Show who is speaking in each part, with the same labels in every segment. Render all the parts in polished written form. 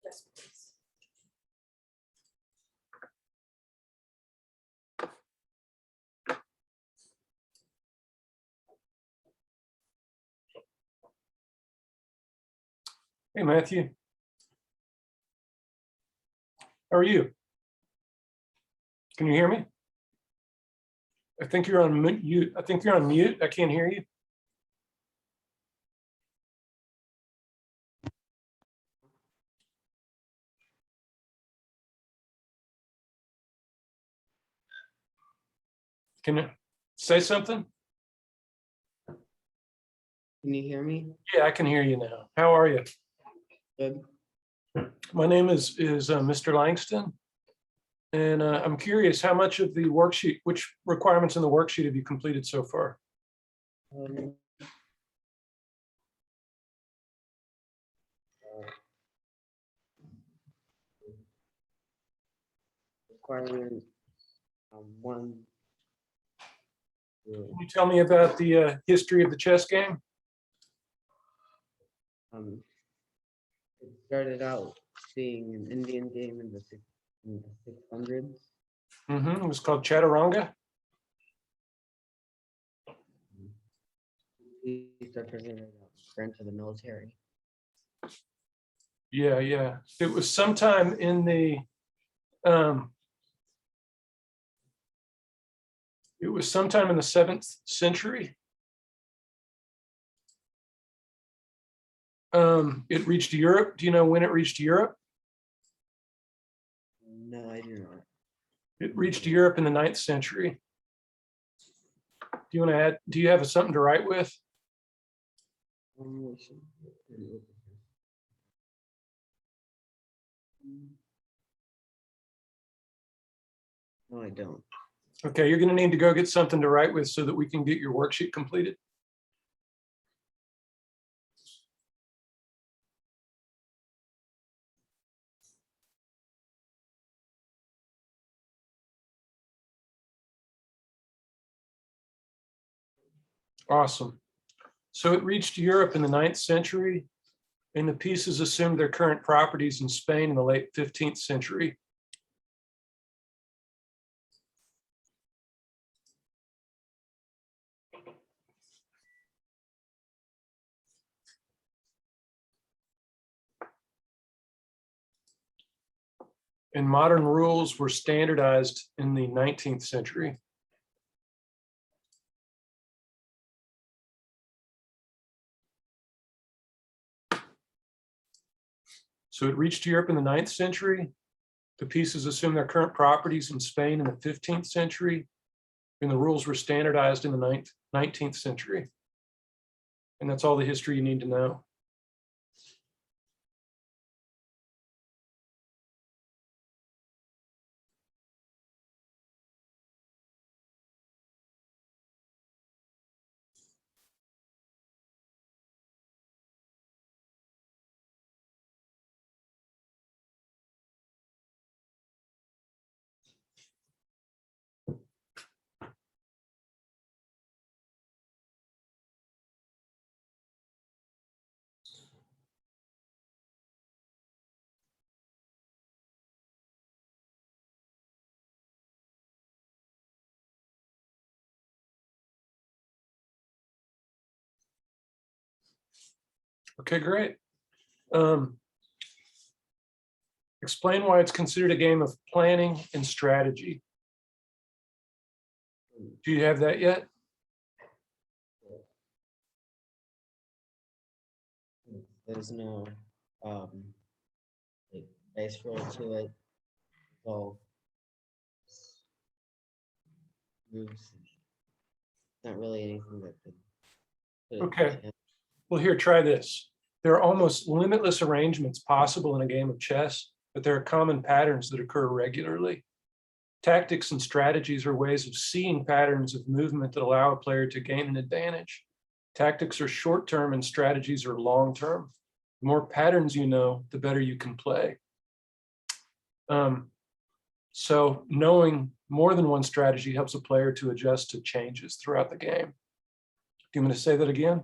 Speaker 1: Yes, please.
Speaker 2: Hey, Matthew. How are you? Can you hear me? I think you're on mute. I think you're on mute. I can't hear you. Can you say something?
Speaker 3: Can you hear me?
Speaker 2: Yeah, I can hear you now. How are you?
Speaker 3: Good.
Speaker 2: My name is Mr. Langston. And I'm curious, how much of the worksheet, which requirements in the worksheet have you completed so far?
Speaker 3: Um, requirement one.
Speaker 2: Can you tell me about the history of the chess game?
Speaker 3: It started out being an Indian game in the 600s.
Speaker 2: It was called Chaturanga.
Speaker 3: He started it into the military.
Speaker 2: Yeah, yeah. It was sometime in the it was sometime in the 7th century. It reached Europe. Do you know when it reached Europe?
Speaker 3: No, I do not.
Speaker 2: It reached Europe in the 9th century. Do you want to add? Do you have something to write with?
Speaker 3: No, I don't.
Speaker 2: Okay, you're going to need to go get something to write with so that we can get your worksheet completed. Awesome. So it reached Europe in the 9th century, and the pieces assumed their current properties in Spain in the late 15th century. And modern rules were standardized in the 19th century. So it reached Europe in the 9th century. The pieces assumed their current properties in Spain in the 15th century, and the rules were standardized in the 19th century. And that's all the history you need to know. Okay, great. Explain why it's considered a game of planning and strategy. Do you have that yet?
Speaker 3: There's no like dice roll to it. So moves. Not really anything that could put it
Speaker 2: Okay.
Speaker 3: in.
Speaker 2: Well, here, try this. There are almost limitless arrangements possible in a game of chess, but there are common patterns that occur regularly. Tactics and strategies are ways of seeing patterns of movement that allow a player to gain an advantage. Tactics are short-term and strategies are long-term. The more patterns you know, the better you can play. So knowing more than one strategy helps a player to adjust to changes throughout the game. Do you want me to say that again?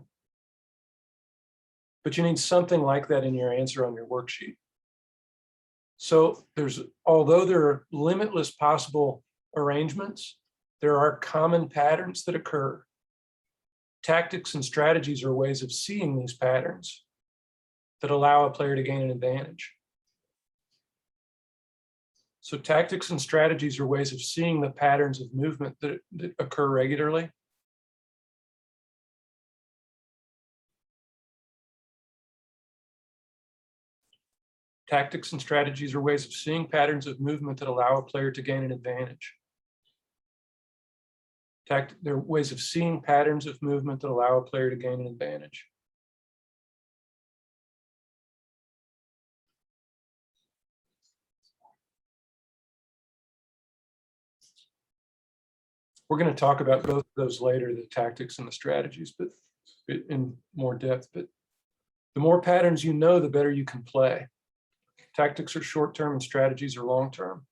Speaker 2: But you need something like that in your answer on your worksheet. So although there are limitless possible arrangements, there are common patterns that occur. Tactics and strategies are ways of seeing these patterns that allow a player to gain an advantage. So tactics and strategies are ways of seeing the patterns of movement that occur regularly. Tactics and strategies are ways of seeing patterns of movement that allow a player to gain an advantage. They're ways of seeing patterns of movement that allow a player to gain an advantage. We're going to talk about both of those later, the tactics and the strategies, but in more depth. But the more patterns you know, the better you can play. Tactics are short-term and strategies are long-term.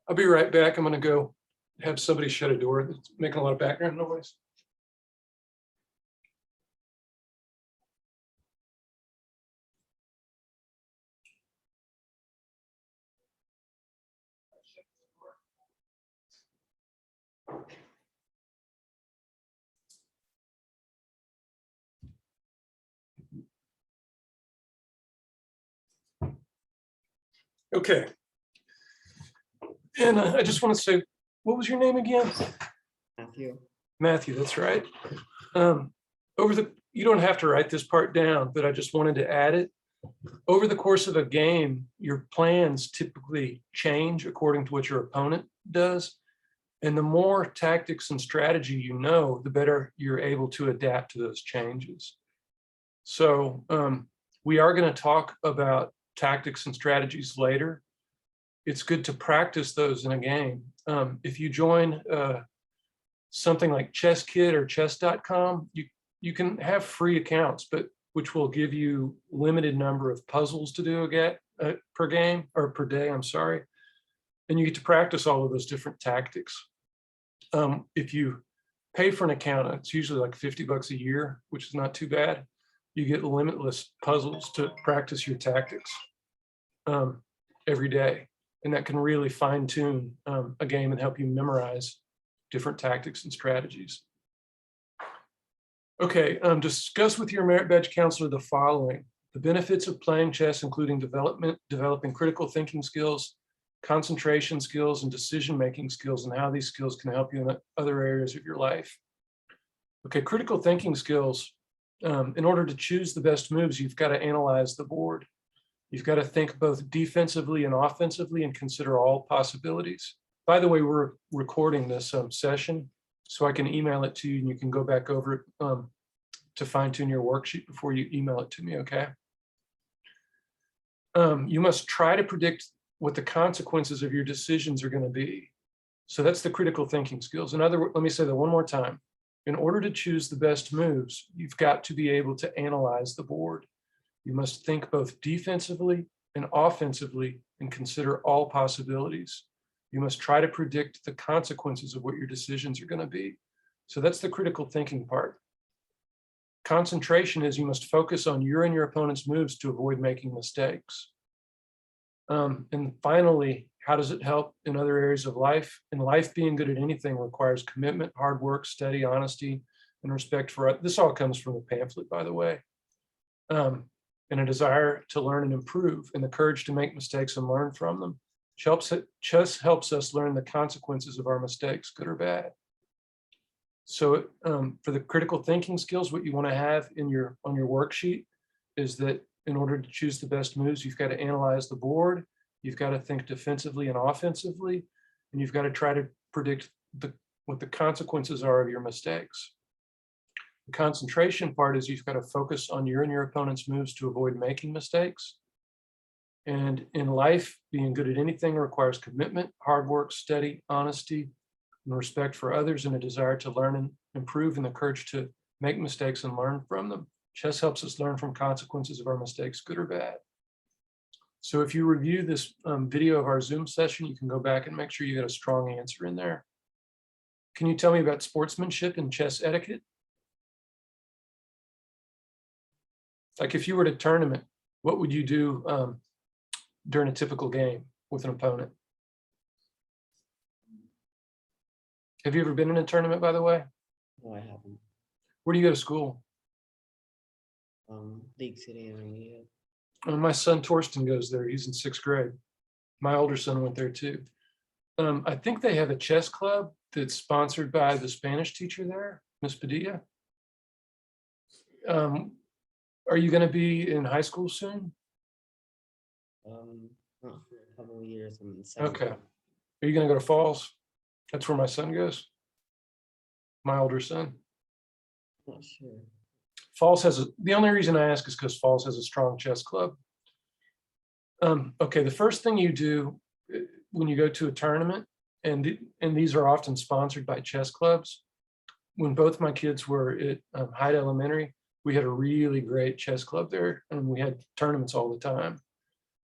Speaker 2: I'll be right back. I'm going to go have somebody shut a door that's making a lot of background noise. Okay. And I just want to say, what was your name again?
Speaker 3: Matthew.
Speaker 2: Matthew, that's right. You don't have to write this part down, but I just wanted to add it. Over the course of a game, your plans typically change according to what your opponent does. And the more tactics and strategy you know, the better you're able to adapt to those changes. So we are going to talk about tactics and strategies later. It's good to practice those in a game. If you join something like ChessKid or chess.com, you can have free accounts, but which will give you limited number of puzzles to do per game or per day, I'm sorry. And you get to practice all of those different tactics. If you pay for an account, it's usually like $50 a year, which is not too bad. You get limitless puzzles to practice your tactics every day. And that can really fine tune a game and help you memorize different tactics and strategies. Okay, discuss with your merit badge counselor the following: the benefits of playing chess, including developing critical thinking skills, concentration skills, and decision-making skills, and how these skills can help you in other areas of your life. Okay, critical thinking skills. In order to choose the best moves, you've got to analyze the board. You've got to think both defensively and offensively and consider all possibilities. By the way, we're recording this session, so I can email it to you and you can go back over it to fine tune your worksheet before you email it to me, okay? You must try to predict what the consequences of your decisions are going to be. So that's the critical thinking skills. In other words, let me say that one more time. In order to choose the best moves, you've got to be able to analyze the board. You must think both defensively and offensively and consider all possibilities. You must try to predict the consequences of what your decisions are going to be. So that's the critical thinking part. Concentration is you must focus on your and your opponent's moves to avoid making mistakes. And finally, how does it help in other areas of life? In life, being good at anything requires commitment, hard work, steady honesty, and respect for others. This all comes from the pamphlet, by the way. And a desire to learn and improve, and the courage to make mistakes and learn from them. Chess helps us learn the consequences of our mistakes, good or bad. So for the critical thinking skills, what you want to have in on your worksheet is that in order to choose the best moves, you've got to analyze the board, you've got to think defensively and offensively, and you've got to try to predict what the consequences are of your mistakes. The concentration part is you've got to focus on your and your opponent's moves to avoid making mistakes. And in life, being good at anything requires commitment, hard work, steady, honesty, and respect for others, and a desire to learn and improve, and the courage to make mistakes and learn from them. Chess helps us learn from consequences of our mistakes, good or bad. So if you review this video of our Zoom session, you can go back and make sure you get a strong answer in there. Can you tell me about sportsmanship and chess etiquette? Like if you were at a tournament, what would you do during a typical game with an opponent? Have you ever been in a tournament, by the way?
Speaker 3: No, I haven't.
Speaker 2: Where do you go to school?
Speaker 3: League City in Armenia.
Speaker 2: My son Torsten goes there. He's in 6th grade. My older son went there too. I think they have a chess club that's sponsored by the Spanish teacher there, Miss Padilla. Are you going to be in high school soon?
Speaker 3: Not for a couple of years. I'm in seventh.
Speaker 2: Okay. Are you going to go to Falls? That's where my son goes. My older son.
Speaker 3: Not sure.
Speaker 2: Falls has the only reason I ask is because Falls has a strong chess club. Okay, the first thing you do when you go to a tournament, and these are often sponsored by chess clubs. When both my kids were at Hyde Elementary, we had a really great chess club there, and we had tournaments all the time.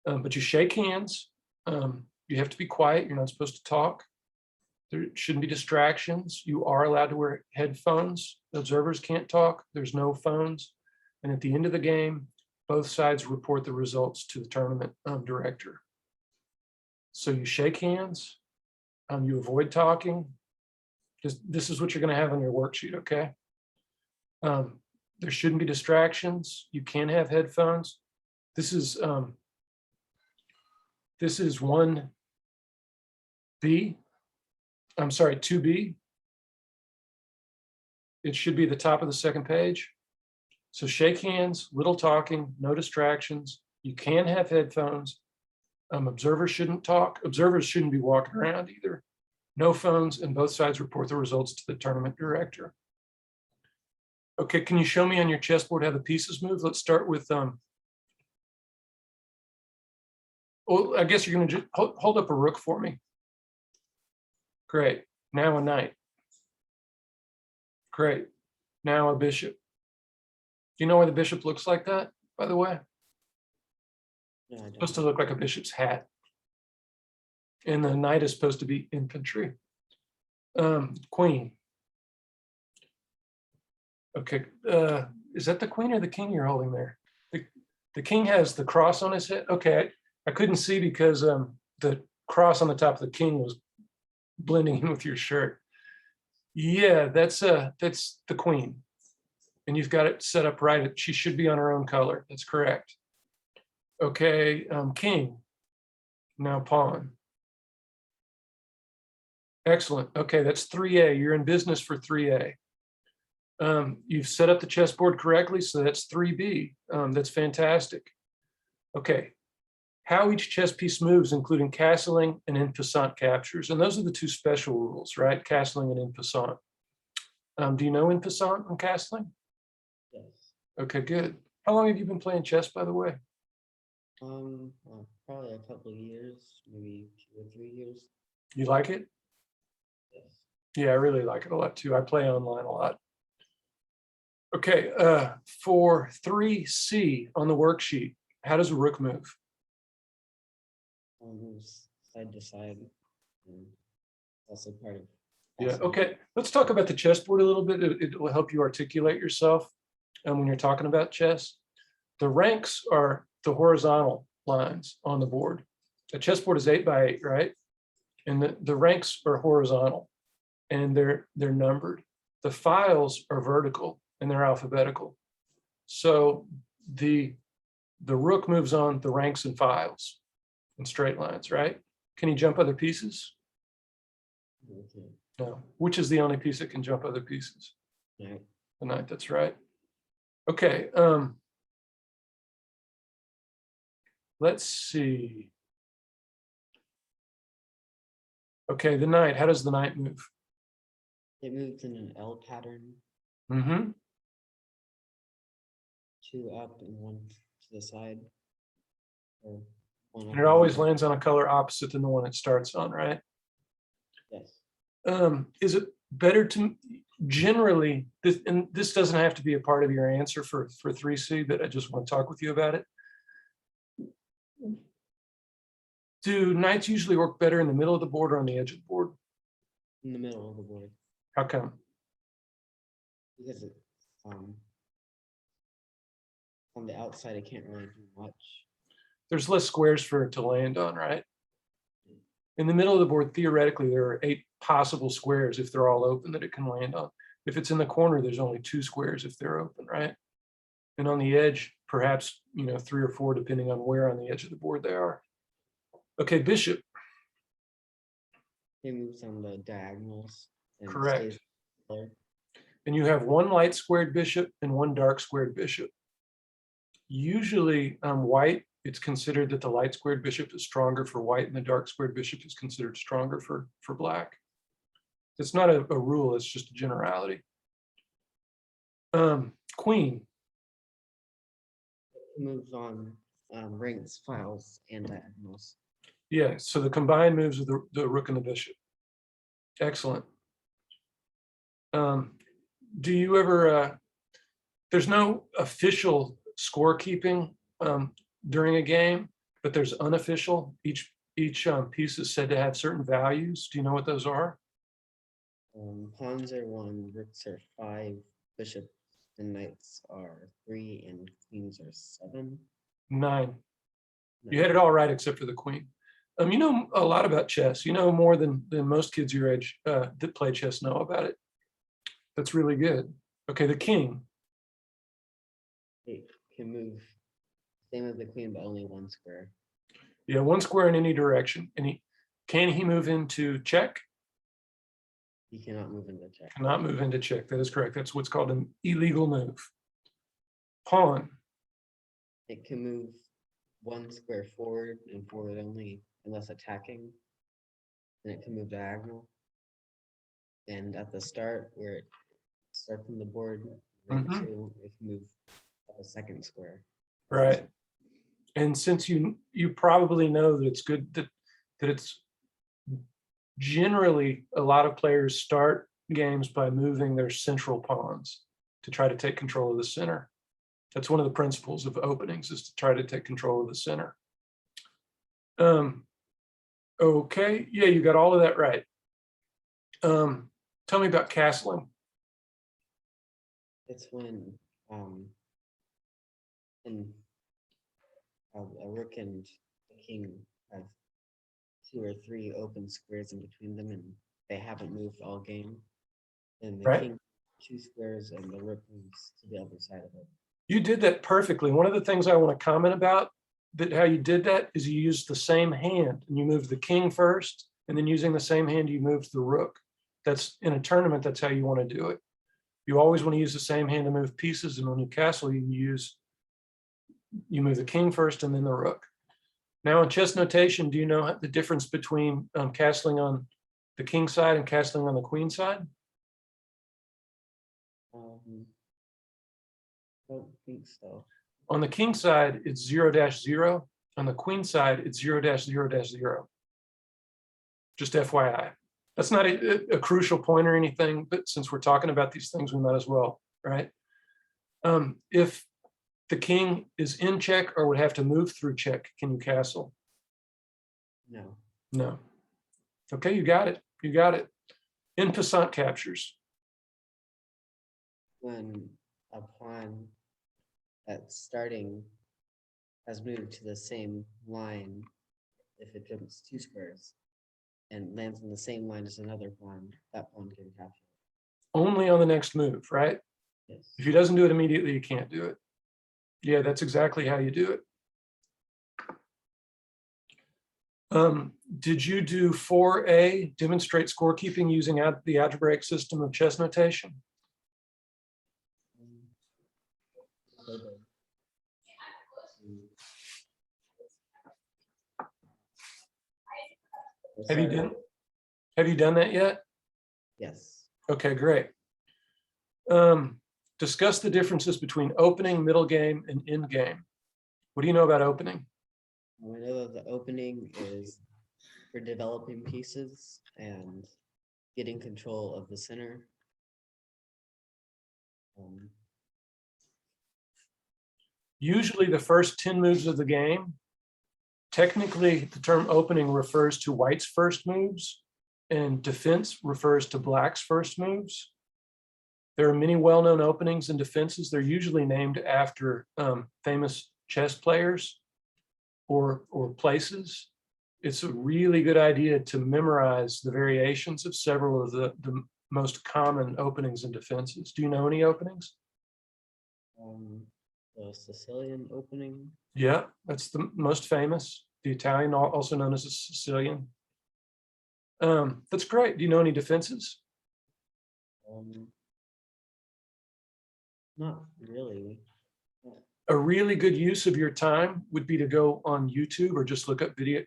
Speaker 2: But you shake hands. You have to be quiet. You're not supposed to talk. There shouldn't be distractions. You are allowed to wear headphones. The observers can't talk. There's no phones. And at the end of the game, both sides report the results to the tournament director. So you shake hands. You avoid talking. This is what you're going to have on your worksheet, okay? There shouldn't be distractions. You can have headphones. This is 1B. I'm sorry, 2B. It should be the top of the second page. So shake hands, little talking, no distractions. You can have headphones. Observers shouldn't talk. Observers shouldn't be walking around either. No phones, and both sides report the results to the tournament director. Okay, can you show me on your chessboard how the pieces move? Let's start with, well, I guess you're gonna just hold up a rook for me. Great, now a knight. Great, now a bishop. Do you know why the bishop looks like that, by the way?
Speaker 3: No, I don't.
Speaker 2: It's supposed to look like a bishop's hat. And the knight is supposed to be infantry. Queen. Okay, is that the queen or the king you're holding there? The king has the cross on his head. Okay, I couldn't see because the cross on the top of the king was blending in with your shirt. Yeah, that's the queen. And you've got it set up right. She should be on her own color. That's correct. Okay, king. Now pawn. Excellent. Okay, that's 3A. You're in business for 3A. You've set up the chessboard correctly, so that's 3B. That's fantastic. Okay, how each chess piece moves, including castling and en passant captures. And those are the two special rules, right? Castling and en passant. Do you know en passant and castling?
Speaker 3: Yes.
Speaker 2: Okay, good. How long have you been playing chess, by the way?
Speaker 3: Well, probably a couple of years, maybe 2 or 3 years.
Speaker 2: You like it?
Speaker 3: Yes.
Speaker 2: Yeah, I really like it a lot too. I play online a lot. Okay, for 3C on the worksheet, how does a rook move?
Speaker 3: Moves side to side, and also part of.
Speaker 2: Yeah, okay. Let's talk about the chessboard a little bit. It will help you articulate yourself when you're talking about chess. The ranks are the horizontal lines on the board. The chessboard is 8 by 8, right? And the ranks are horizontal, and they're numbered. The files are vertical, and they're alphabetical. So the rook moves on the ranks and files in straight lines, right? Can you jump other pieces?
Speaker 3: Okay.
Speaker 2: No, which is the only piece that can jump other pieces?
Speaker 3: Right.
Speaker 2: The knight, that's right. Okay, let's see. Okay, the knight, how does the knight move?
Speaker 3: It moves in an L pattern,
Speaker 2: Mm-hmm.
Speaker 3: 2 up and 1 to the side. Or 1 up
Speaker 2: And it
Speaker 3: and
Speaker 2: always
Speaker 3: one-
Speaker 2: lands on a color opposite than the one it starts on, right?
Speaker 3: Yes.
Speaker 2: Is it better to generally this, and this doesn't have to be a part of your answer for 3C, but I just want to talk with you about it. Do knights usually work better in the middle of the board or on the edge of the board?
Speaker 3: In the middle of the board.
Speaker 2: How come?
Speaker 3: Because it, on the outside, it can't really do much.
Speaker 2: There's less squares for it to land on, right? In the middle of the board, theoretically, there are 8 possible squares if they're all open that it can land on. If it's in the corner, there's only 2 squares if they're open, right? And on the edge, perhaps, 3 or 4, depending on where on the edge of the board they are. Okay, bishop.
Speaker 3: It moves on the diagonals. And
Speaker 2: Correct.
Speaker 3: stays there.
Speaker 2: And you have 1 light squared bishop and 1 dark squared bishop. Usually white, it's considered that the light squared bishop is stronger for white and the dark squared bishop is considered stronger for black. It's not a rule, it's just a generality. Queen.
Speaker 3: It moves on rings, files, and diagonals.
Speaker 2: Yeah, so the combined moves of the rook and the bishop. Excellent. Do you ever, there's no official scorekeeping during a game, but there's unofficial. Each piece is said to have certain values. Do you know what those are?
Speaker 3: Pawns are 1, rooks are 5, bishops and knights are 3, and queens are 7.
Speaker 2: 9. You had it all right except for the queen. You know a lot about chess. You know more than most kids your age that play chess know about it. That's really good. Okay, the king.
Speaker 3: It can move same as the queen, but only 1 square.
Speaker 2: Yeah, 1 square in any direction. And can he move into check?
Speaker 3: He cannot move into check.
Speaker 2: Cannot move into check. That is correct. That's what's called an illegal move. Pawn.
Speaker 3: It can move 1 square forward and forward only unless attacking. And it can move diagonal. And at the start, where it starts from the board, right
Speaker 2: Mhm.
Speaker 3: to, it can move up a 2nd square.
Speaker 2: Right. And since you probably know that it's good that it's generally a lot of players start games by moving their central pawns to try to take control of the center. That's one of the principles of openings, is to try to take control of the center. Okay, yeah, you got all of that right. Tell me about castling.
Speaker 3: It's when a rook and a king have 2 or 3 open squares in between them, and they haven't moved all game. And the
Speaker 2: Right.
Speaker 3: king 2 squares, and the rook moves to the other side of it.
Speaker 2: You did that perfectly. One of the things I want to comment about that how you did that is you used the same hand and you moved the king first, and then using the same hand you moved the rook. That's in a tournament, that's how you want to do it. You always want to use the same hand to move pieces, and when you castle, you move the king first and then the rook. Now in chess notation, do you know the difference between castling on the king side and castling on the queen side?
Speaker 3: Don't think so.
Speaker 2: On the king side, it's 0-0. On the queen side, it's 0-0-0. Just FYI. That's not a crucial point or anything, but since we're talking about these things, we might as well, right? If the king is in check or would have to move through check, can you castle?
Speaker 3: No.
Speaker 2: No. Okay, you got it. You got it. En passant captures.
Speaker 3: When a pawn that's starting has moved to the same line, if it jumps 2 squares and lands on the same line as another pawn, that pawn can capture.
Speaker 2: Only on the next move, right?
Speaker 3: Yes.
Speaker 2: If he doesn't do it immediately, you can't do it. Yeah, that's exactly how you do Did you do 4A, demonstrate scorekeeping using the algebraic system of chess notation? Have you done that yet?
Speaker 3: Yes.
Speaker 2: Okay, great. Discuss the differences between opening, middle game, and end game. What do you know about opening?
Speaker 3: I know that the opening is for developing pieces and getting control of the center.
Speaker 2: Usually the first 10 moves of the game, technically the term opening refers to white's first moves and defense refers to black's first moves. There are many well-known openings and defenses. They're usually named after famous chess players or places. It's a really good idea to memorize the variations of several of the most common openings and defenses. Do you know any openings?
Speaker 3: The Sicilian opening.
Speaker 2: Yeah, that's the most famous. The Italian, also known as the Sicilian. That's great. Do you know any defenses?
Speaker 3: Not really.
Speaker 2: A really good use of your time would be to go on YouTube or just look up video,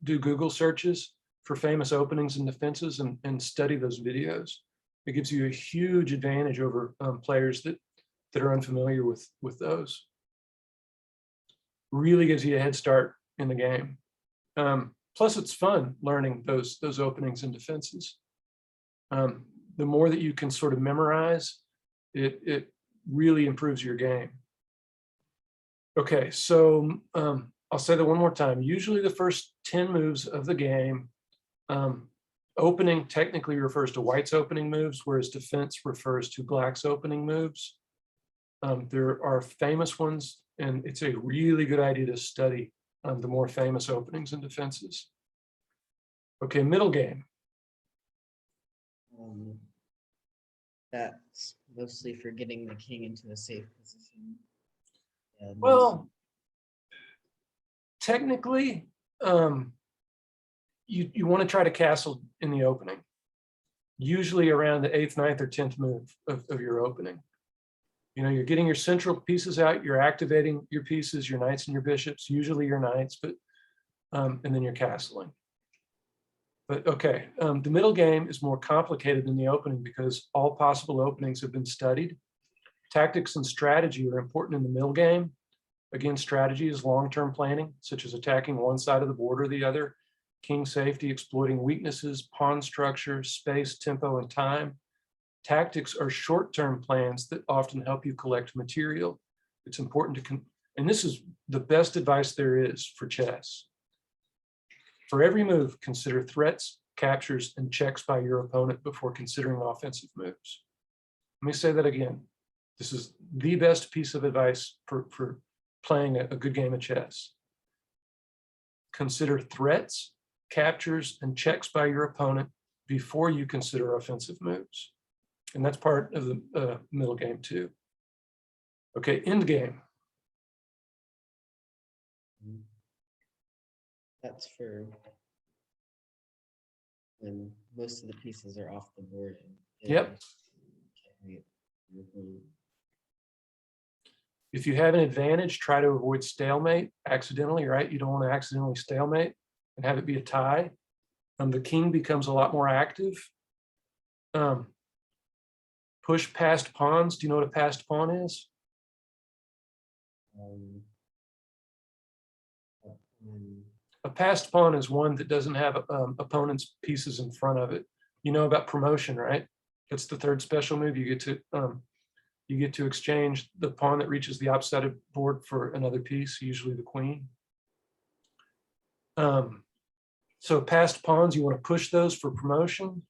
Speaker 2: do Google searches for famous openings and defenses and study those videos. It gives you a huge advantage over players that are unfamiliar with those. Really gives you a head start in the game. Plus it's fun learning those openings and defenses. The more that you can sort of memorize, it really improves your game. Okay, so I'll say that one more time. Usually the first 10 moves of the game, opening technically refers to white's opening moves, whereas defense refers to black's opening moves. There are famous ones, and it's a really good idea to study the more famous openings and defenses. Okay, middle game.
Speaker 3: That's mostly for getting the king into a safe position.
Speaker 2: Well, technically, you want to try to castle in the opening, usually around the 8th, 9th, or 10th move of your opening. You know, you're getting your central pieces out, you're activating your pieces, your knights and your bishops, usually your knights, but and then you're castling. But okay, the middle game is more complicated than the opening because all possible openings have been studied. Tactics and strategy are important in the middle game. Again, strategy is long-term planning, such as attacking one side of the board or the other, king safety, exploiting weaknesses, pawn structure, space, tempo, and time. Tactics are short-term plans that often help you collect material. It's important to, and this is the best advice there is for chess. For every move, consider threats, captures, and checks by your opponent before considering offensive moves. Let me say that again. This is the best piece of advice for playing a good game of chess. Consider threats, captures, and checks by your opponent before you consider offensive moves. And that's part of the middle game too. Okay, end game.
Speaker 3: That's for when most of the pieces are off the board.
Speaker 2: Yep. If you have an advantage, try to avoid stalemate accidentally, right? You don't want to accidentally stalemate and have it be a tie. The king becomes a lot more active. Push past pawns. Do you know what a passed pawn is? A passed pawn is one that doesn't have opponent's pieces in front of it. You know about promotion, right? That's the third special move. You get to exchange the pawn that reaches the opposite side of the board for another piece, usually the queen. So passed pawns, you want to push those for promotion.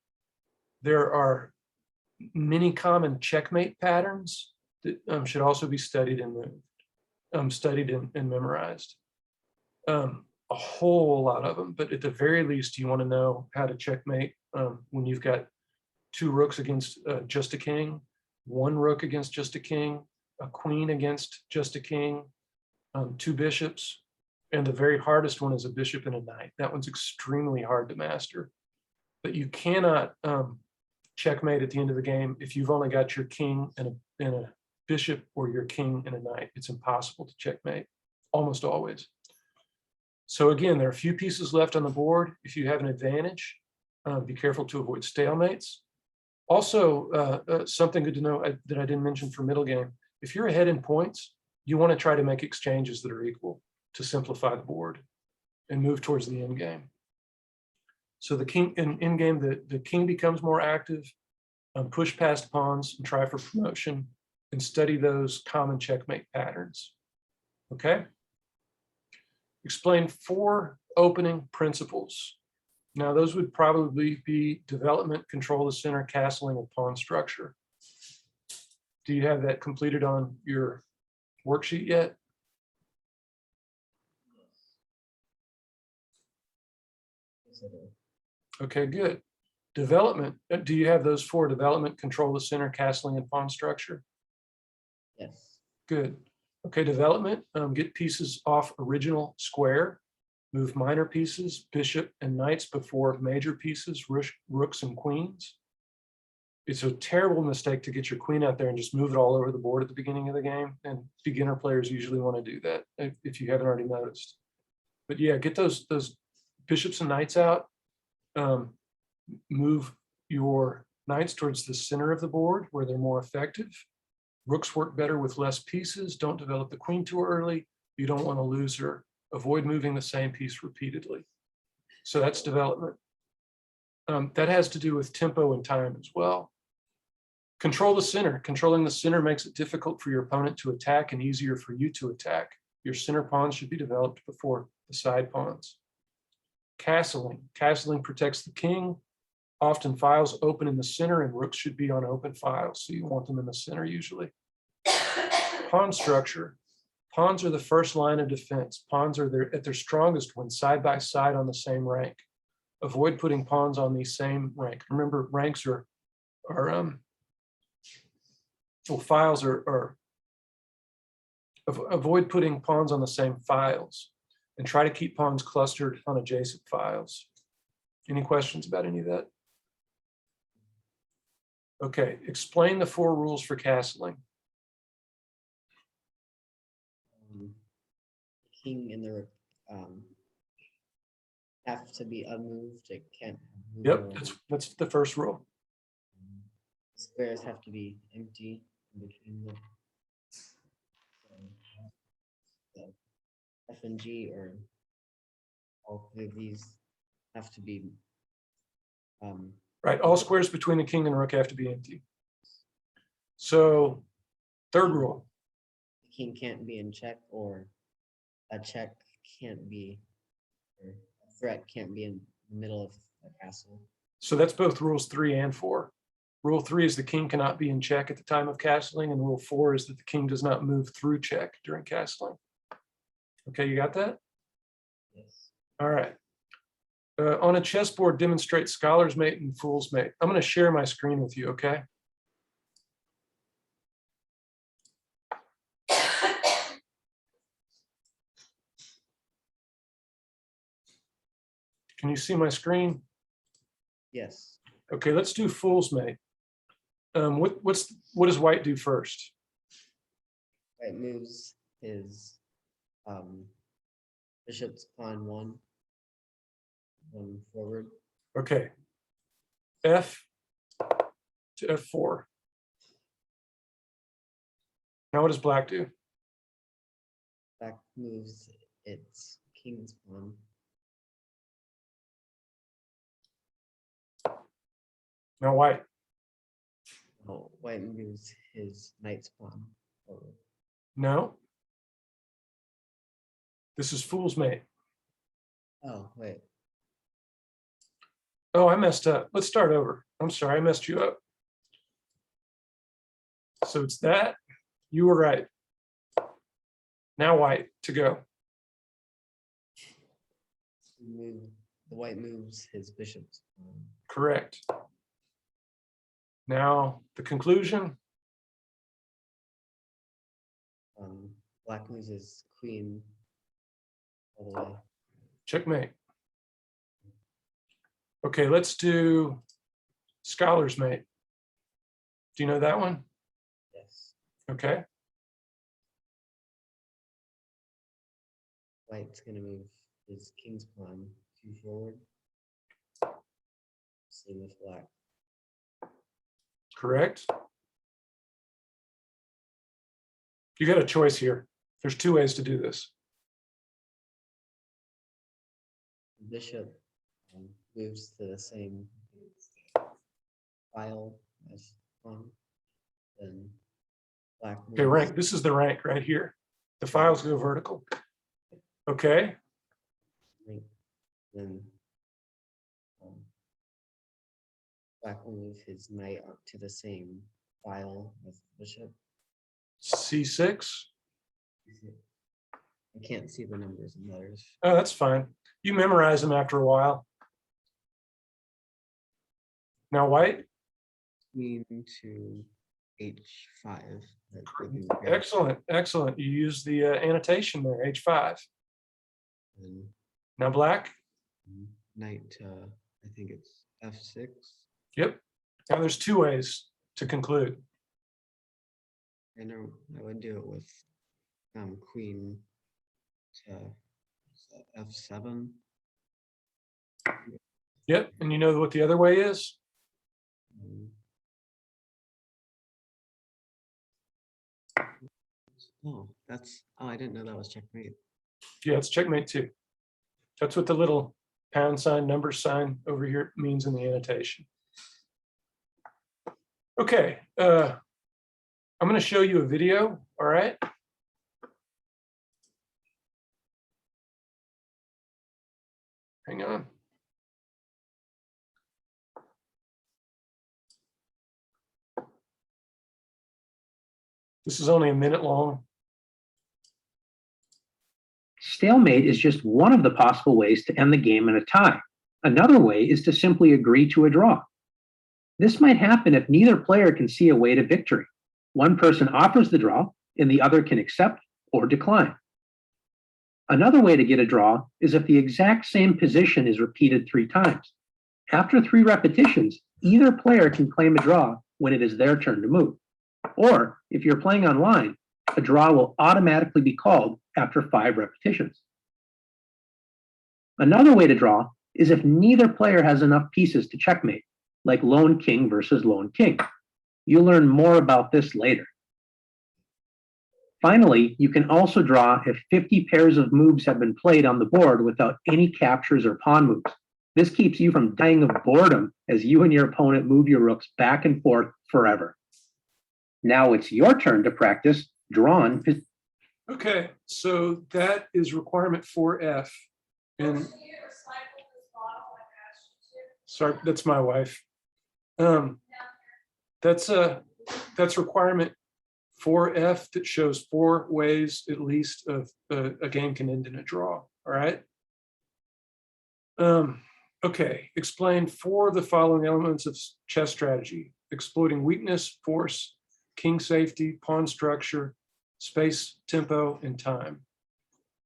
Speaker 2: There are many common checkmate patterns that should also be studied and memorized. A whole lot of them, but at the very least, you want to know how to checkmate when you've got 2 rooks against just a king, 1 rook against just a king, a queen against just a king, 2 bishops. And the very hardest one is a bishop and a knight. That one's extremely hard to master. But you cannot checkmate at the end of the game if you've only got your king and a bishop, or your king and a knight. It's impossible to checkmate, almost always. So again, there are a few pieces left on the board. If you have an advantage, be careful to avoid stalemates. Also, something good to know that I didn't mention for middle game, if you're ahead in points, you want to try to make exchanges that are equal to simplify the board and move towards the end game. So the king in game, the king becomes more active, push past pawns and try for promotion, and study those common checkmate patterns. Okay? Explain 4 opening principles. Now, those would probably be development, control the center, castling, and pawn structure. Do you have that completed on your worksheet yet? Okay, good. Development, do you have those 4? Development, control the center, castling, and pawn structure?
Speaker 3: Yes.
Speaker 2: Good. Okay, development, get pieces off original square, move minor pieces, bishop and knights before major pieces, rooks and queens. It's a terrible mistake to get your queen out there and just move it all over the board at the beginning of the game. And beginner players usually want to do that if you haven't already noticed. But yeah, get those bishops and knights out. Move your knights towards the center of the board where they're more effective. Rooks work better with less pieces. Don't develop the queen too early. You don't want to lose her. Avoid moving the same piece repeatedly. So that's development. That has to do with tempo and time as well. Control the center. Controlling the center makes it difficult for your opponent to attack and easier for you to attack. Your center pawns should be developed before the side pawns. Castling. Castling protects the king. Often files open in the center and rooks should be on open files, so you want them in the center usually. Pawn structure. Pawns are the first line of defense. Pawns are at their strongest when side by side on the same rank. Avoid putting pawns on the same rank. Remember, ranks are files are avoid putting pawns on the same files and try to keep pawns clustered on adjacent files. Any questions about any of that? Okay, explain the 4 rules for castling.
Speaker 3: King and the rook have to be unmoved. It can't move.
Speaker 2: Yep, that's the first rule.
Speaker 3: Squares have to be empty in between the F and G, or all 3 of these have to be
Speaker 2: Right, all squares between the king and rook have to be empty. So, third rule.
Speaker 3: the king can't be in check, or a check can't be, or a threat can't be in the middle of a castle.
Speaker 2: So that's both rules 3 and 4. Rule 3 is the king cannot be in check at the time of castling, and rule 4 is that the king does not move through check during castling. Okay, you got that?
Speaker 3: Yes.
Speaker 2: All right. On a chessboard, demonstrate scholar's mate and fool's mate. I'm going to share my screen with you, okay? Can you see my screen?
Speaker 3: Yes.
Speaker 2: Okay, let's do fool's mate. What does white do first?
Speaker 3: White moves his bishop's pawn one forward.
Speaker 2: Okay. F to F4. Now what does black do?
Speaker 3: Black moves its king's pawn.
Speaker 2: Now white.
Speaker 3: Oh, white moves his knight's pawn forward.
Speaker 2: No. This is fool's mate.
Speaker 3: Oh, wait.
Speaker 2: Oh, I messed up. Let's start over. I'm sorry, I messed you up. So it's that. You were right. Now white to go.
Speaker 3: The white moves his bishop's pawn.
Speaker 2: Correct. Now the conclusion.
Speaker 3: Black moves his queen all the way.
Speaker 2: Checkmate. Okay, let's do Scholar's Mate. Do you know that one?
Speaker 3: Yes.
Speaker 2: Okay,
Speaker 3: White's gonna move his king's pawn 2 forward. Same with black.
Speaker 2: correct. You got a choice here. There's 2 ways to do this.
Speaker 3: Bishop moves to the same file as pawn. Then black
Speaker 2: Okay,
Speaker 3: moves.
Speaker 2: rank. This is the rank right here. The files go vertical. Okay,
Speaker 3: Right. Then black will move his knight up to the same file as the bishop.
Speaker 2: C6.
Speaker 3: I can't see the numbers and letters.
Speaker 2: Oh, that's fine. You memorize them after a while. Now white.
Speaker 3: Queen to h5. That would be great.
Speaker 2: Excellent, excellent. You use the annotation there, H5.
Speaker 3: And
Speaker 2: Now black.
Speaker 3: knight to, I think it's f6.
Speaker 2: Yep. Now there's 2 ways to conclude.
Speaker 3: I know I would do it with queen to f7.
Speaker 2: Yep. And you know what the other way is?
Speaker 3: Oh, I didn't know that was checkmate.
Speaker 2: Yeah, it's checkmate too. That's what the little pound sign, number sign over here means in the annotation. Okay, I'm going to show you a video, all right? Hang on. This is only a minute long.
Speaker 1: Stalemate is just one of the possible ways to end the game in a tie. Another way is to simply agree to a draw. This might happen if neither player can see a way to victory. One person offers the draw, and the other can accept or decline. Another way to get a draw is if the exact same position is repeated 3 times. After 3 repetitions, either player can claim a draw when it is their turn to move. Or if you're playing online, a draw will automatically be called after 5 repetitions. Another way to draw is if neither player has enough pieces to checkmate, like lone king versus lone king. You'll learn more about this later. Finally, you can also draw if 50 pairs of moves have been played on the board without any captures or pawn moves. This keeps you from dying of boredom as you and your opponent move your rooks back and forth forever. Now it's your turn to practice drawn.
Speaker 2: Okay, so that is requirement 4F. And sorry, that's my wife. That's requirement 4F that shows 4 ways at least of a game can end in a draw. All right. Okay, explain 4 of the following elements of chess strategy: exploiting weakness, force, king safety, pawn structure, space, tempo, and time.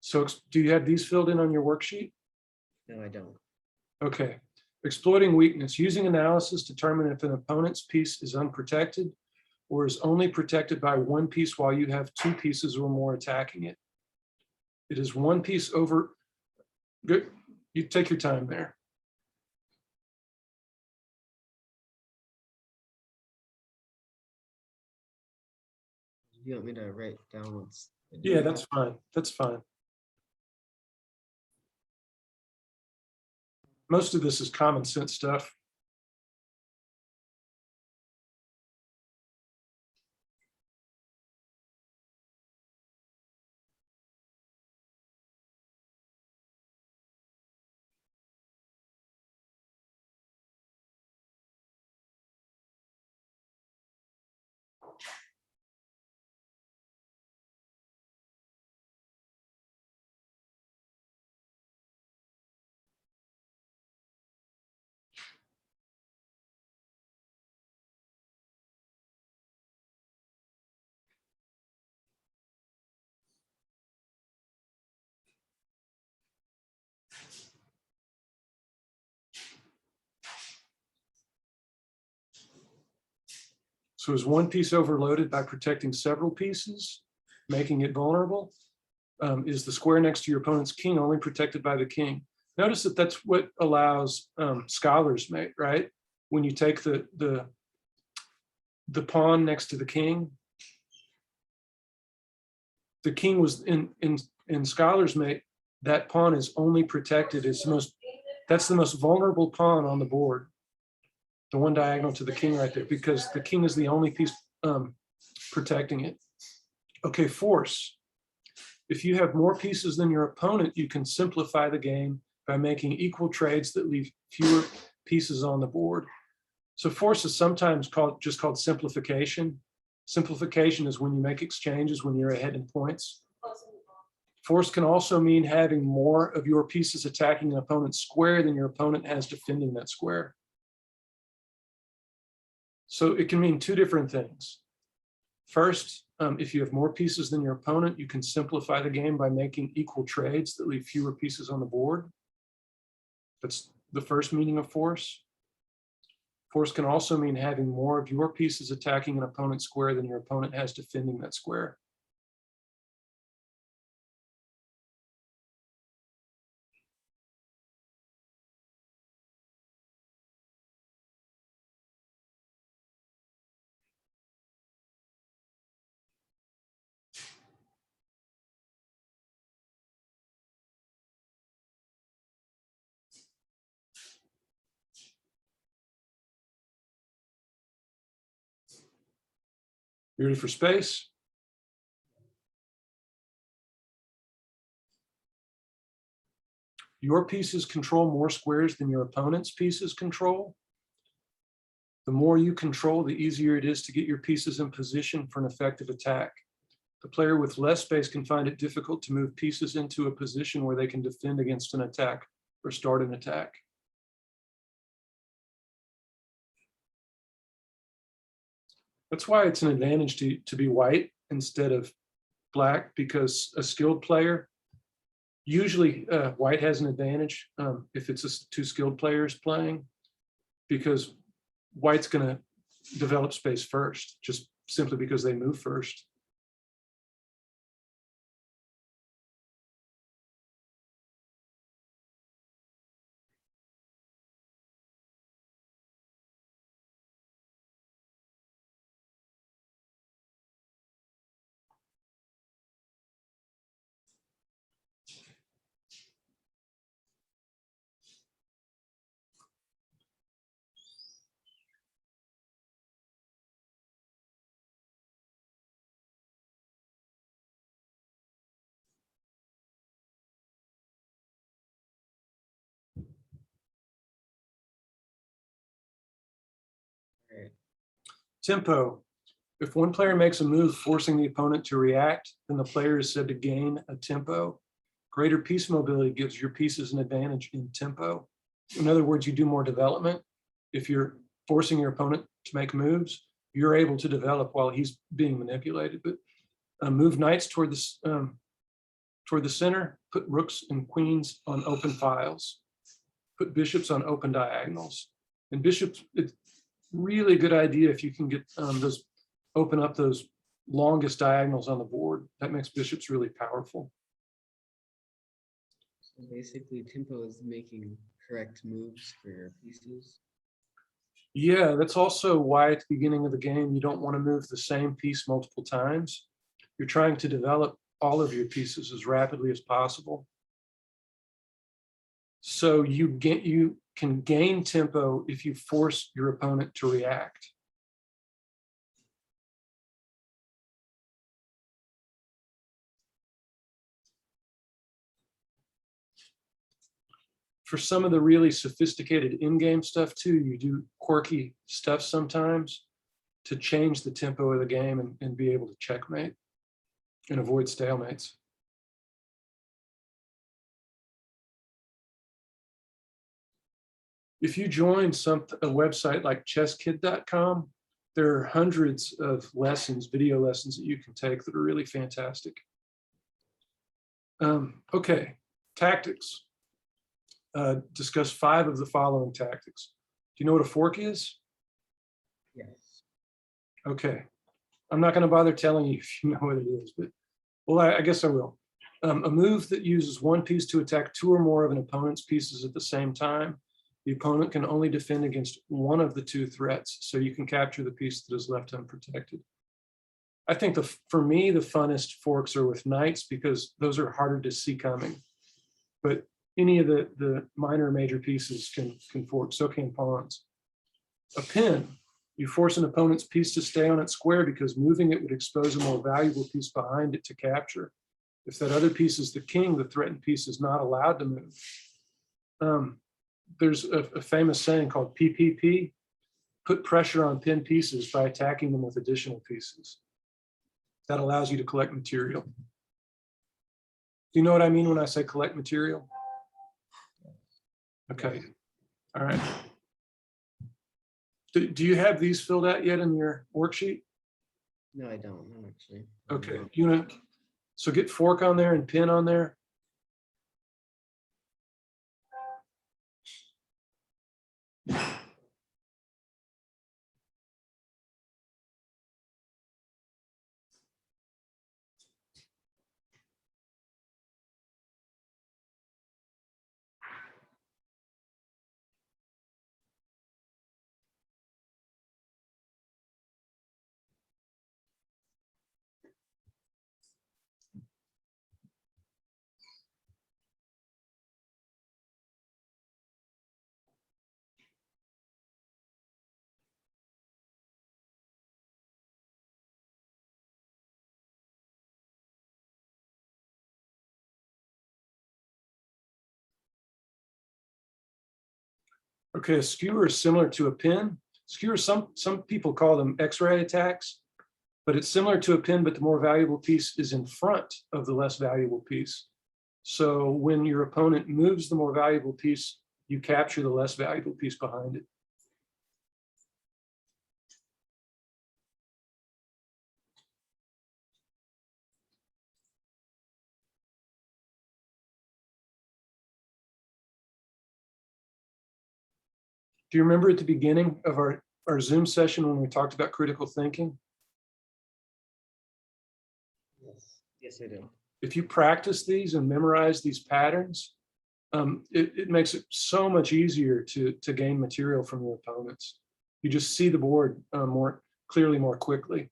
Speaker 2: So do you have these filled in on your worksheet?
Speaker 3: No, I don't.
Speaker 2: Okay. Exploiting weakness, using analysis to determine if an opponent's piece is unprotected or is only protected by 1 piece while you have 2 pieces or more attacking it. It is 1 piece over. Good. You take your time there.
Speaker 3: You want me to write down what's?
Speaker 2: Yeah, that's fine. That's fine. Most of this is common sense stuff. So is one piece overloaded by protecting several pieces, making it vulnerable? Is the square next to your opponent's king only protected by the king? Notice that that's what allows Scholar's Mate, right? When you take the pawn next to the king was in Scholar's Mate, that pawn is only protected. That's the most vulnerable pawn on the board. The one diagonal to the king right there, because the king is the only piece protecting it. Okay, force. If you have more pieces than your opponent, you can simplify the game by making equal trades that leave fewer pieces on the board. So force is sometimes just called simplification. Simplification is when you make exchanges when you're ahead in points. Force can also mean having more of your pieces attacking an opponent's square than your opponent has defending that square. So it can mean two different things. First, if you have more pieces than your opponent, you can simplify the game by making equal trades that leave fewer pieces on the board. That's the first meaning of force. Force can also mean having more of your pieces attacking an opponent's square than your opponent has defending that square. You ready for space? Your pieces control more squares than your opponent's pieces control. The more you control, the easier it is to get your pieces in position for an effective attack. The player with less space can find it difficult to move pieces into a position where they can defend against an attack or start an attack. That's why it's an advantage to be white instead of black, because a skilled player, usually white has an advantage if it's two skilled players playing, because white's going to develop space first, just simply because they move first.
Speaker 3: Right.
Speaker 2: Tempo. If one player makes a move forcing the opponent to react, then the player is said to gain a tempo. Greater piece mobility gives your pieces an advantage in tempo. In other words, you do more development. If you're forcing your opponent to make moves, you're able to develop while he's being manipulated. But move knights toward the center, put rooks and queens on open files, put bishops on open diagonals. And bishops, it's really good idea if you can get open up those longest diagonals on the board. That makes bishops really powerful.
Speaker 3: So basically, tempo is making correct moves for your pieces.
Speaker 2: Yeah, that's also why at the beginning of the game, you don't want to move the same piece multiple times. You're trying to develop all of your pieces as rapidly as possible. So you can gain tempo if you force your opponent to react. For some of the really sophisticated in-game stuff too, you do quirky stuff sometimes to change the tempo of the game and be able to checkmate and avoid stalemates. If you join a website like chesskid.com, there are hundreds of lessons, video lessons that you can take that are really fantastic. Okay, tactics. Discuss 5 of the following tactics. Do you know what a fork is?
Speaker 3: Yes.
Speaker 2: Okay. I'm not going to bother telling you if you know what it is, but well, I guess I will. A move that uses one piece to attack two or more of an opponent's pieces at the same time. The opponent can only defend against one of the two threats, so you can capture the piece that is left unprotected. I think for me, the funnest forks are with knights because those are harder to see coming. But any of the minor or major pieces can fork, so can pawns. A pin, you force an opponent's piece to stay on its square because moving it would expose a more valuable piece behind it to capture. If that other piece is the king, the threatened piece is not allowed to move. There's a famous saying called PPP, put pressure on pinned pieces by attacking them with additional pieces. That allows you to collect material. Do you know what I mean when I say collect material? Okay, all right. Do you have these filled out yet in your worksheet?
Speaker 3: No, I don't, no, actually.
Speaker 2: Okay, so get fork on there and pin on there. Okay, a skewer is similar to a pin. Skewers, some people call them X-ray attacks, but it's similar to a pin, but the more valuable piece is in front of the less valuable piece. So when your opponent moves the more valuable piece, you capture the less valuable piece behind it. Do you remember at the beginning of our Zoom session when we talked about critical thinking?
Speaker 3: Yes, I do.
Speaker 2: If you practice these and memorize these patterns, it makes it so much easier to gain material from your opponents. You just see the board more clearly, more quickly.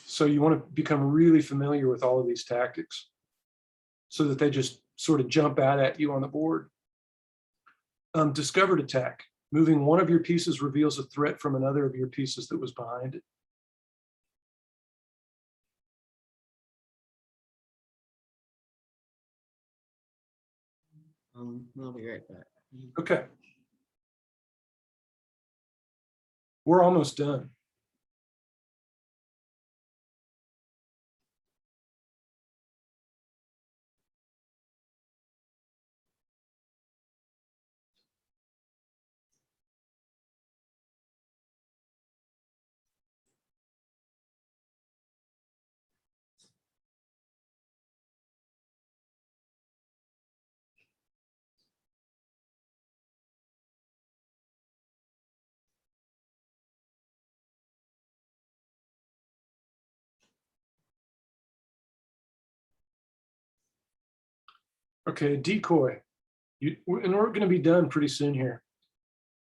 Speaker 2: So you want to become really familiar with all of these tactics so that they just sort of jump out at you on the board. Discovered attack. Moving one of your pieces reveals a threat from another of your pieces that was behind it.
Speaker 3: I'll be right back.
Speaker 2: Okay. We're almost done. Okay, decoy. And we're going to be done pretty soon here.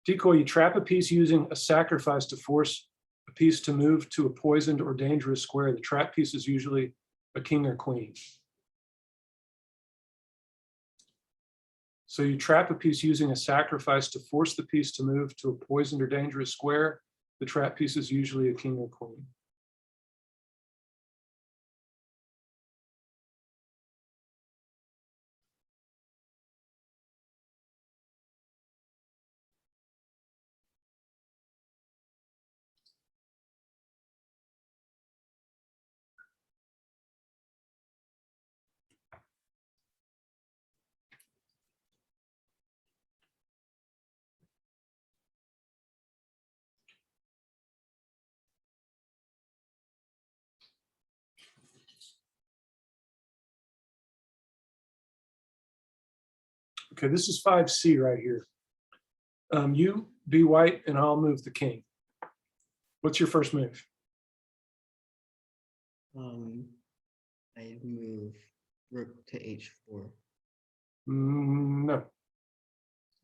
Speaker 2: Decoy, you trap a piece using a sacrifice to force a piece to move to a poisoned or dangerous square. The trap piece is usually a king or queen. So you trap a piece using a sacrifice to force the piece to move to a poisoned or dangerous square. The trap piece is usually a king or queen. Okay, this is 5C right here. You be white and I'll move the king. What's your first move?
Speaker 3: I'd move rook to h4.
Speaker 2: No.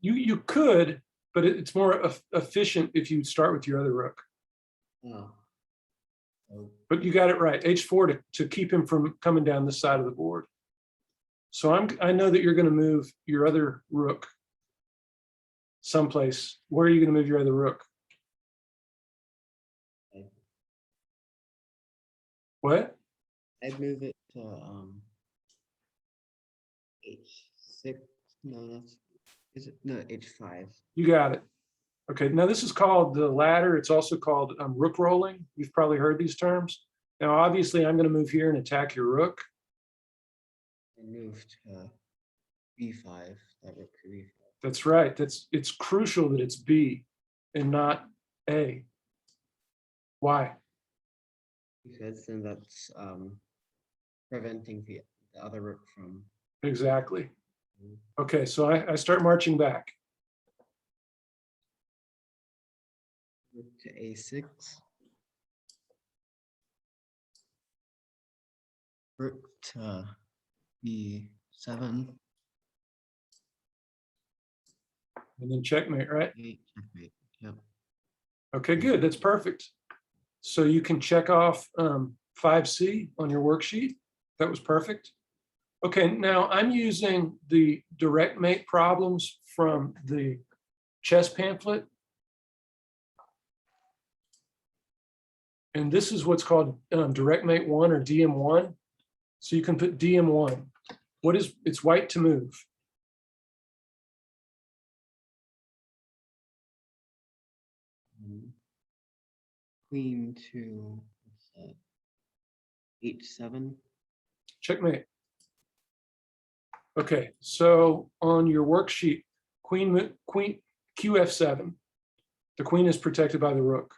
Speaker 2: You could, but it's more efficient if you start with your other rook.
Speaker 3: Oh. Oh,
Speaker 2: But you got it right. H4 to keep him from coming down this side of the board. So I know that you're going to move your other rook someplace. Where are you going to move your other rook?
Speaker 3: Okay.
Speaker 2: What?
Speaker 3: I'd move it to h6. No, that's is it no h5.
Speaker 2: You got it. Okay, now this is called the ladder. It's also called rook rolling. You've probably heard these terms. Now, obviously, I'm going to move here and attack your rook.
Speaker 3: And move to b5. That rook to b5.
Speaker 2: That's right. It's crucial that it's B and not A. Why?
Speaker 3: Because then that's preventing the other rook from.
Speaker 2: Exactly. Okay, so I start marching back.
Speaker 3: Rook to a6. Rook to b7.
Speaker 2: And then checkmate, right?
Speaker 3: Checkmate. Yep.
Speaker 2: Okay, good. That's perfect. So you can check off 5C on your worksheet. That was perfect. Okay, now I'm using the direct mate problems from the chess pamphlet. And this is what's called direct mate 1 or DM1. So you can put DM1. It's white to move.
Speaker 3: Queen to h7.
Speaker 2: Checkmate. Okay, so on your worksheet, queen QF7, the queen is protected by the rook.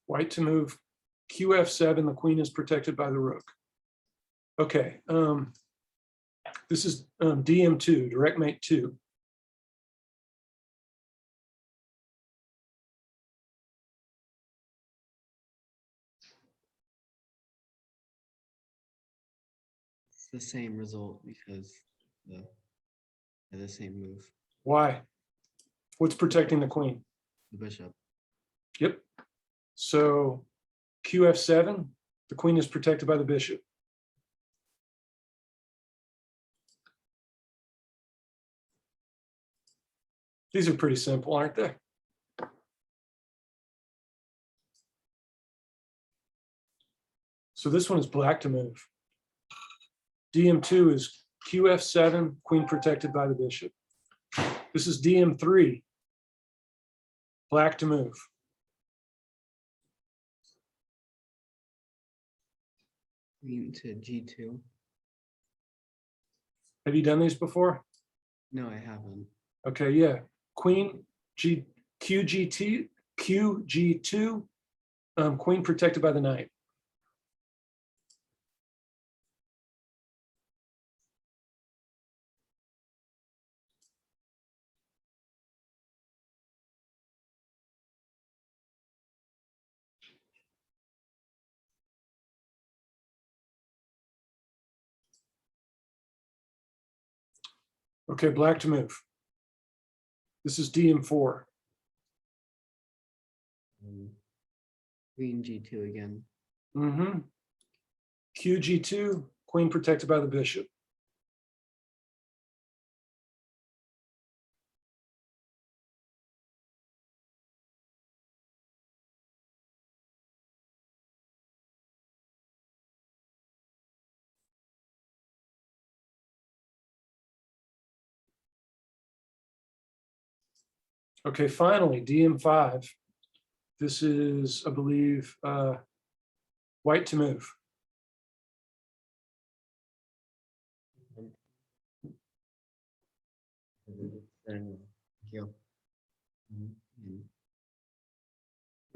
Speaker 2: White to move QF7, the queen is protected by the rook. Okay, this is DM2, direct mate 2.
Speaker 3: It's the same result because the same move.
Speaker 2: Why? What's protecting the queen?
Speaker 3: The bishop.
Speaker 2: Yep. So QF7, the queen is protected by the bishop. These are pretty simple, aren't they? So this one is black to move. DM2 is QF7, queen protected by the bishop. This is DM3, black to move.
Speaker 3: Queen to g2.
Speaker 2: Have you done these before?
Speaker 3: No, I haven't.
Speaker 2: Okay, yeah. Queen QG2, queen protected by the knight. Okay, black to move. This is DM4.
Speaker 3: Queen g2 again.
Speaker 2: Mm-hmm. QG2, queen protected by the bishop. Okay, finally, DM5. This is, I believe, white to move.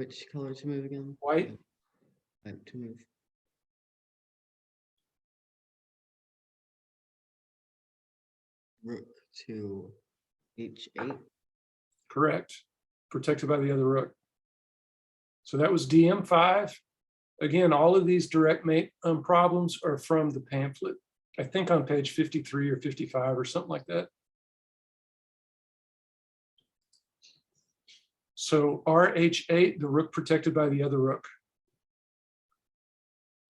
Speaker 3: Which color to move again?
Speaker 2: White.
Speaker 3: To move. Rook to H8.
Speaker 2: Correct. Protected by the other rook. So that was DM5. Again, all of these direct mate problems are from the pamphlet. I think on page 53 or 55 or something like that. So RH8, the rook protected by the other rook.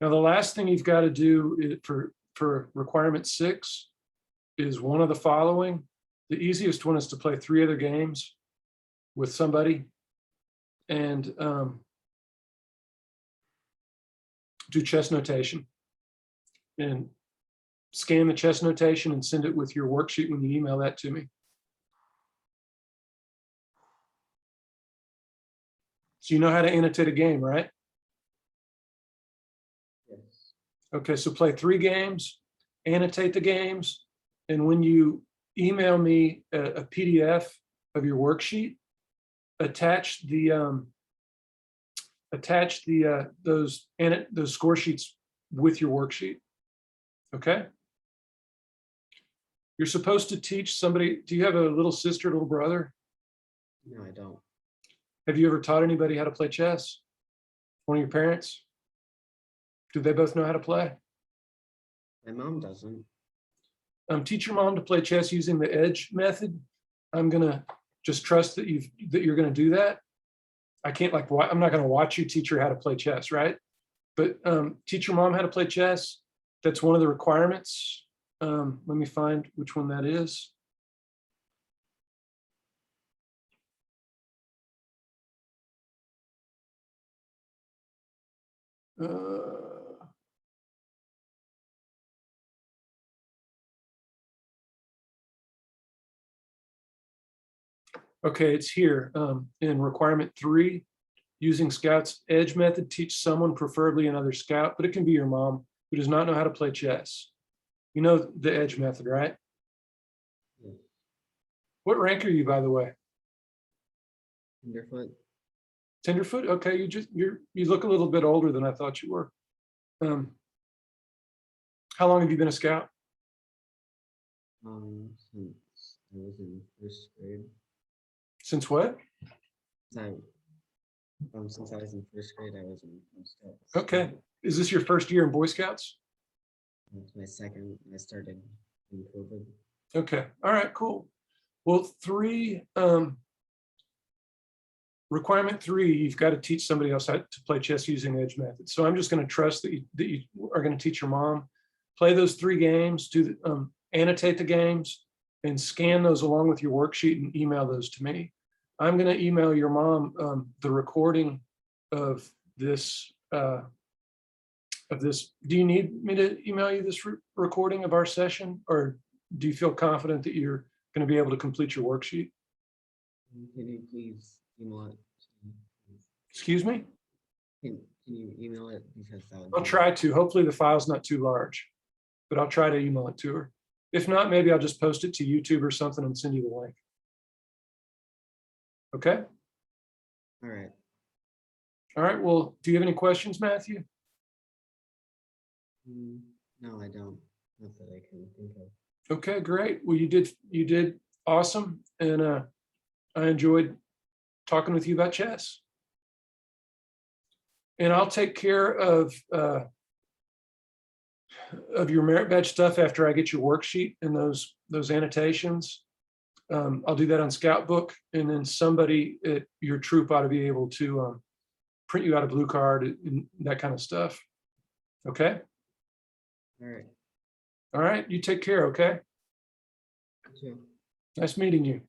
Speaker 2: Now, the last thing you've got to do for requirement 6 is one of the following. The easiest one is to play 3 other games with somebody and do chess notation and scan the chess notation and send it with your worksheet when you email that to me. So you know how to annotate a game, right?
Speaker 3: Yes.
Speaker 2: Okay, so play 3 games, annotate the games, and when you email me a PDF of your worksheet, attach those score sheets with your worksheet. Okay. You're supposed to teach somebody. Do you have a little sister, little brother?
Speaker 3: No, I don't.
Speaker 2: Have you ever taught anybody how to play chess? One of your parents? Do they both know how to play?
Speaker 3: My mom doesn't.
Speaker 2: Teach your mom to play chess using the edge method. I'm gonna just trust that you're gonna do that. I can't I'm not gonna watch you teach her how to play chess, right? But teach your mom how to play chess. That's one of the requirements. Let me find which one that is. Okay, it's here in requirement 3, using Scout's edge method, teach someone, preferably another Scout, but it can be your mom, who does not know how to play chess. You know the edge method, right?
Speaker 3: Yeah.
Speaker 2: What rank are you, by the way?
Speaker 3: Tenderfoot.
Speaker 2: Tenderfoot? Okay, you look a little bit older than I thought you were. How long have you been a Scout?
Speaker 3: Since I was in 1st grade.
Speaker 2: Since what?
Speaker 3: Since I was in 1st grade, I was in Scouts.
Speaker 2: Okay. Is this your first year in Boy Scouts?
Speaker 3: It's my second. I started in COVID.
Speaker 2: Okay. All right, cool. Well, requirement 3, you've got to teach somebody else how to play chess using edge method. So I'm just going to trust that you are going to teach your mom. Play those 3 games, annotate the games, and scan those along with your worksheet and email those to me. I'm going to email your mom the recording of this. Do you need me to email you this recording of our session, or do you feel confident that you're going to be able to complete your worksheet?
Speaker 3: Can you please email it?
Speaker 2: Excuse me?
Speaker 3: Can you email it? Because that would
Speaker 2: I'll
Speaker 3: be-
Speaker 2: try to. Hopefully the file's not too large, but I'll try to email it to her. If not, maybe I'll just post it to YouTube or something and send you the link. Okay?
Speaker 3: All right.
Speaker 2: All right. Well, do you have any questions, Matthew?
Speaker 3: No, I don't. Not that I can think of.
Speaker 2: Okay, great. Well, you did awesome. And I enjoyed talking with you about chess. And I'll take care of your merit badge stuff after I get your worksheet and those annotations. I'll do that on Scoutbook, and then somebody at your troop ought to be able to print you out a blue card and that kind of stuff. Okay.
Speaker 3: All right.
Speaker 2: All right. You take care. Okay.
Speaker 3: You too.
Speaker 2: Nice meeting you.